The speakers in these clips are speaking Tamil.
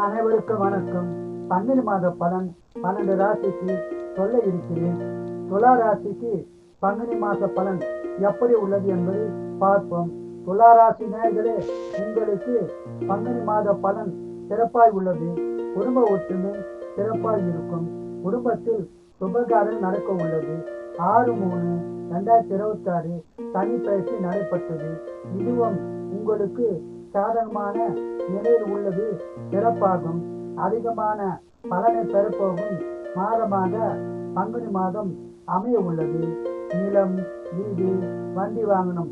அனைவருக்கும் வணக்கம். பங்குனி மாத பலன் 12 ராசிக்கு சொல்ல இருக்கிறேன். துலா ராசிக்கு பங்குனி மாத பலன் எப்படி உள்ளது என்பதை பார்ப்போம். துலா ராசி நேயர்களே, உங்களுக்கு பங்குனி மாத பலன் சிறப்பாய் உள்ளது. குடும்ப ஒற்றுமை சிறப்பாய் இருக்கும். குடும்பத்தில் சுபகாரம் நடக்க உள்ளது. 6/3/2026 சனி பயிற்சி நடைபெற்றது. இதுவும் உங்களுக்கு சாதகமான நிலையில் உள்ளது. சிறப்பாகும். அதிகமான பலனை பெறப்போகும் மாதமாக பங்குனி மாதம் அமைய உள்ளது. நிலம், வீடு, வண்டி வாங்கும்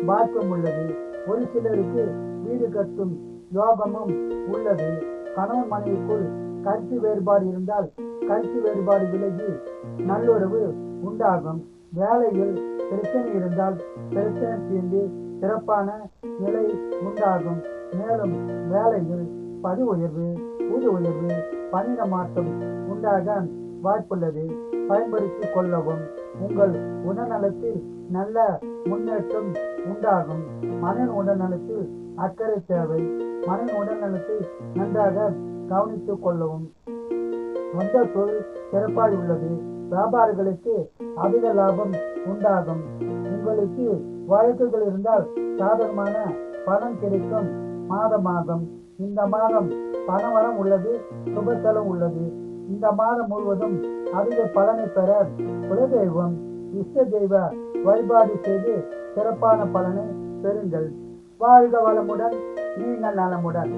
பாக்கியம் உள்ளது. ஒரு சிலருக்கு வீடு கட்டும் யோகமும் உள்ளது. கணவன் மனைவிக்குள் கருத்து வேறுபாடு இருந்தால் கருத்து வேறுபாடு விலகி நல்லுறவு உண்டாகும். வேலையில் பிரச்சனை இருந்தால் பிரச்சனை தீர்ந்து சிறப்பான நிலை உண்டாகும். மேலும் வேலையில் பதவி உயர்வு, ஊதிய உயர்வு, பணியிட மாற்றம் உண்டாக வாய்ப்புள்ளது. பயன்படுத்திக் கொள்ளவும். உங்கள் உடல்நலத்தில் நல்ல முன்னேற்றம் உண்டாகும். மனித உடல்நலத்தில் அக்கறை தேவை. மனித உடல்நலத்தை நன்றாக கவனித்துக் கொள்ளவும். சொந்த தொழில் சிறப்பாக உள்ளது. வியாபாரிகளுக்கு அதிக லாபம் உண்டாகும். உங்களுக்கு வழக்குகள் இருந்தால் சாதகமான பணம் கிடைக்கும் மாதமாகும். இந்த மாதம் பணவரம் உள்ளது. சுப செலவு உள்ளது. இந்த மாதம் முழுவதும் அதிக பலனை பெற குலதெய்வம், இஷ்ட தெய்வ வழிபாடு செய்து சிறப்பான பலனை பெறுங்கள். வாழ்க வளமுடன், நீங்கள் நலமுடன்.